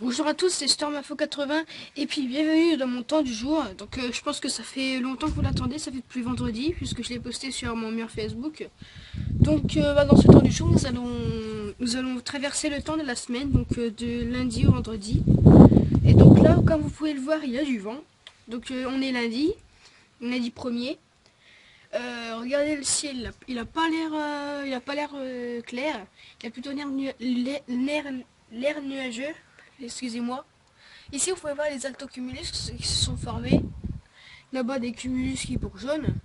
Bonjour à tous, c'est StormInfo80 et puis bienvenue dans mon temps du jour. Donc je pense que ça fait longtemps que vous l'attendez, ça fait depuis vendredi puisque je l'ai posté sur mon mur Facebook. Donc dans ce temps du jour, nous allons traverser le temps de la semaine, donc de lundi au vendredi. Et donc là, comme vous pouvez le voir, il y a du vent. Donc on est lundi 1er. Regardez le ciel, il a pas l'air clair, il a plutôt l'air nuageux. Excusez-moi. Ici, vous pouvez voir les altocumulus qui se sont formés. Là-bas, des cumulus qui bourgeonnent.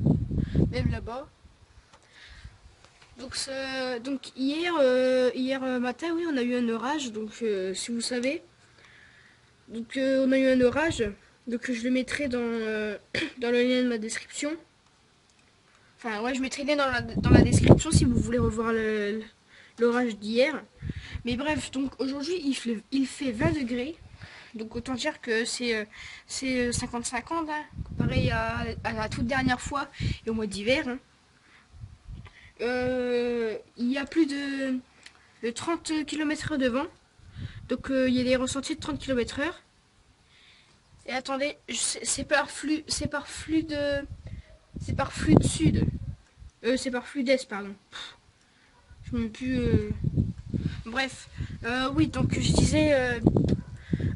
Même là-bas. Donc hier matin, oui, on a eu un orage. Donc, si vous savez. Donc, on a eu un orage. Donc, je le mettrai dans le lien de ma description. Enfin, ouais, je mettrai le lien dans la description si vous voulez revoir l'orage d'hier. Mais bref, donc aujourd'hui, il fait 20 degrés. Donc autant dire que c'est 50-50, hein, comparé à la toute dernière fois et au mois d'hiver. Hein. Il y a plus de 30 km/h de vent. Donc il y a des ressentis de 30 km/h. Et attendez, c'est par flux de sud. C'est par flux d'est, pardon. Je ne sais plus. Bref. Oui, donc je disais.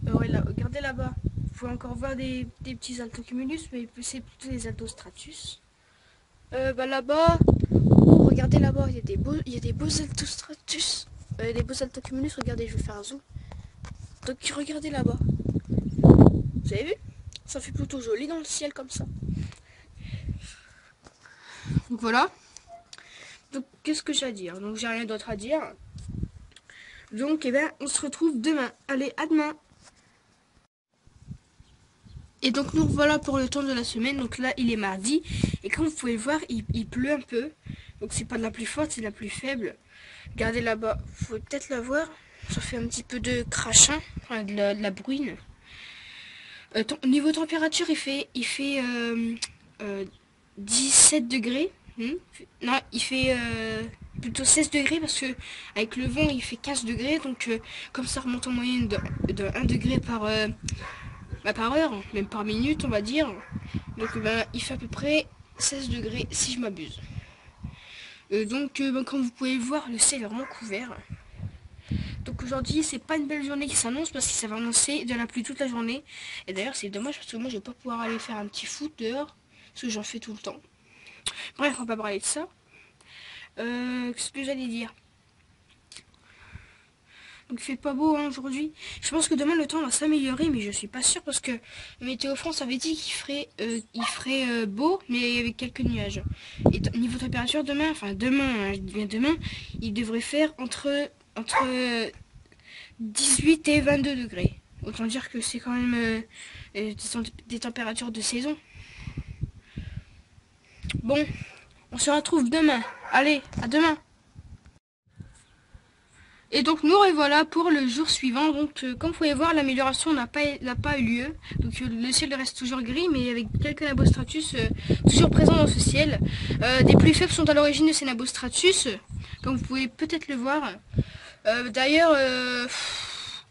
Ouais, là, regardez là-bas. Vous pouvez encore voir des petits altocumulus, mais c'est plutôt des altostratus. Là-bas, regardez là-bas, il y a des beaux altostratus. Des beaux altocumulus, regardez, je vais faire un zoom. Donc regardez là-bas. Vous avez vu? Ça fait plutôt joli dans le ciel comme ça. Donc voilà. Donc qu'est-ce que j'ai à dire? Donc j'ai rien d'autre à dire. Donc on se retrouve demain. Allez, à demain. Et donc nous voilà pour le temps de la semaine. Donc là il est mardi. Et comme vous pouvez le voir, il pleut un peu. Donc c'est pas de la plus forte, c'est de la plus faible. Regardez là-bas, vous pouvez peut-être la voir. Ça fait un petit peu de crachin, enfin de la bruine. Niveau température, il fait 17 degrés. Non, il fait plutôt 16 degrés parce que avec le vent il fait 15 degrés. Donc comme ça remonte en moyenne de 1 degré par heure, même par minute on va dire. Donc il fait à peu près 16 degrés si je m'abuse. Comme vous pouvez le voir, le ciel est vraiment couvert. Donc aujourd'hui c'est pas une belle journée qui s'annonce parce que ça va annoncer de la pluie toute la journée. Et d'ailleurs c'est dommage parce que moi je vais pas pouvoir aller faire un petit foot dehors parce que j'en fais tout le temps. Bref, on va pas parler de ça. Qu'est-ce que j'allais dire? Donc il fait pas beau hein, aujourd'hui. Je pense que demain le temps va s'améliorer, mais je suis pas sûre parce que Météo France avait dit qu'il ferait beau, mais avec quelques nuages. Et niveau température demain, demain, il devrait faire entre 18 et 22 degrés. Autant dire que c'est quand même des températures de saison. Bon, on se retrouve demain. Allez, à demain. Et donc nous revoilà pour le jour suivant. Donc comme vous pouvez voir, l'amélioration n'a pas eu lieu. Donc le ciel reste toujours gris, mais avec quelques nabostratus toujours présents dans ce ciel. Des pluies faibles sont à l'origine de ces nabostratus, comme vous pouvez peut-être le voir. D'ailleurs,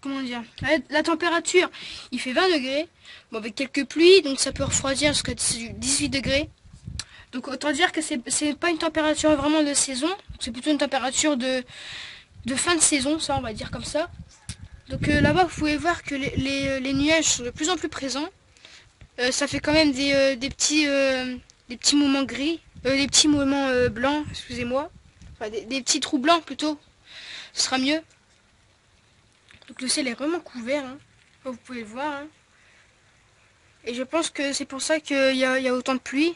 comment dire, la température, il fait 20 degrés. Bon, avec quelques pluies, donc ça peut refroidir jusqu'à 18 degrés. Donc autant dire que c'est pas une température vraiment de saison, c'est plutôt une température de fin de saison, ça on va dire comme ça. Donc là-bas vous pouvez voir que les nuages sont de plus en plus présents. Ça fait quand même des petits moments gris, des petits moments blancs, excusez-moi. Enfin des petits trous blancs plutôt, ce sera mieux. Donc le ciel est vraiment couvert, hein, comme vous pouvez le voir. Hein. Et je pense que c'est pour ça qu'il y a autant de pluie.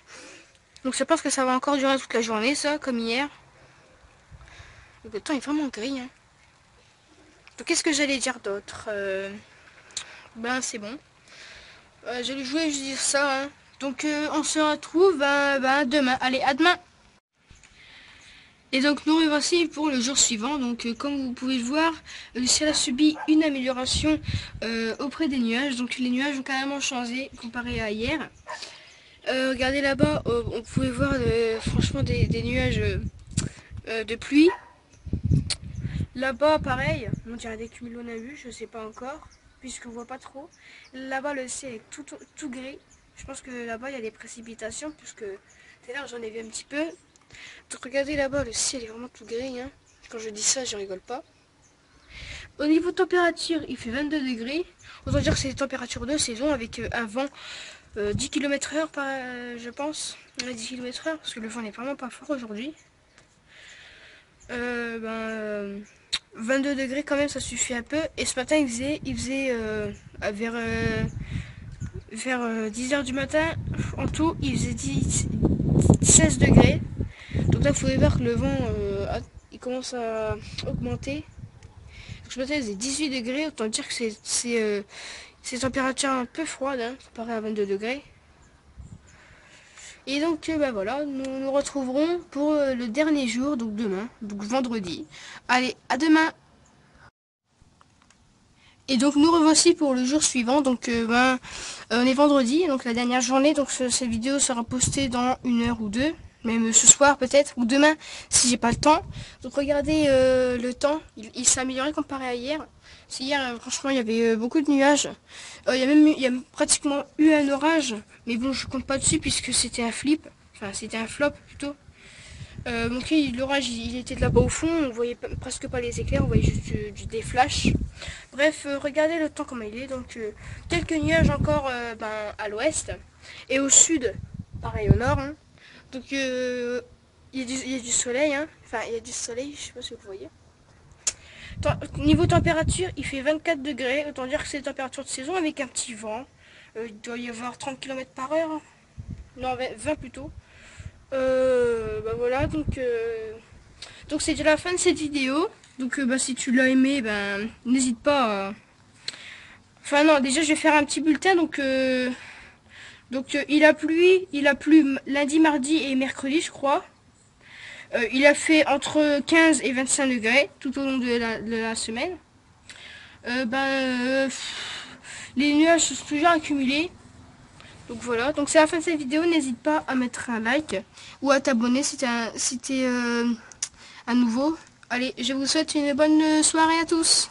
Donc je pense que ça va encore durer toute la journée ça, comme hier. Le temps est vraiment gris. Hein. Donc qu'est-ce que j'allais dire d'autre c'est bon. Je voulais juste dire ça. Hein. Donc on se retrouve demain. Allez, à demain. Et donc nous revoici pour le jour suivant. Donc comme vous pouvez le voir, le ciel a subi une amélioration auprès des nuages. Donc les nuages ont carrément changé comparé à hier. Regardez là-bas, on pouvait voir franchement des nuages de pluie. Là-bas, pareil, on dirait des cumulonimbus, je sais pas encore. puisqu'on voit pas trop. Là-bas, le ciel est tout gris. Je pense que là-bas, il y a des précipitations, puisque tout à l'heure, j'en ai vu un petit peu. Donc regardez là-bas, le ciel est vraiment tout gris. Hein. Quand je dis ça, je rigole pas. Au niveau température, il fait 22 degrés. Autant dire que c'est les températures de saison avec un vent 10 km/h, je pense. 10 km/h, parce que le vent n'est vraiment pas fort aujourd'hui. 22 degrés quand même, ça suffit un peu. Et ce matin, il faisait vers 10h du matin, en tout, il faisait 16 degrés. Donc là, vous pouvez voir que le vent il commence à augmenter. Donc ce matin, il faisait 18 degrés, autant dire que c'est température un peu froide, hein, comparé à 22 degrés. Et donc voilà, nous nous retrouverons pour le dernier jour, donc demain, donc vendredi. Allez, à demain! Et donc nous revoici pour le jour suivant, donc on est vendredi, donc la dernière journée, donc cette vidéo sera postée dans 1 heure ou 2, même ce soir peut-être, ou demain si j'ai pas le temps. Donc regardez le temps, il s'est amélioré comparé à hier. Hier franchement il y avait beaucoup de nuages, il y a pratiquement eu un orage, mais bon je compte pas dessus puisque c'était un c'était un flop plutôt. Donc l'orage il était de là-bas au fond, on voyait presque pas les éclairs, on voyait juste des flashs. Bref, regardez le temps comme il est, donc quelques nuages encore à l'ouest et au sud, pareil au nord. Hein. Donc il y a du soleil, hein. Enfin il y a du soleil, je sais pas si vous voyez. Niveau température, il fait 24 degrés, autant dire que c'est la température de saison avec un petit vent. Il doit y avoir 30 km/h, non 20 plutôt. Voilà, donc c'est déjà la fin de cette vidéo. Donc si tu l'as aimé, n'hésite pas à... Enfin non, déjà je vais faire un petit bulletin. Donc il a plu lundi, mardi et mercredi je crois. Il a fait entre 15 et 25 degrés tout au long de la semaine. Les nuages se sont toujours accumulés. Donc voilà, donc c'est la fin de cette vidéo, n'hésite pas à mettre un like ou à t'abonner si t'es un nouveau. Allez, je vous souhaite une bonne soirée à tous.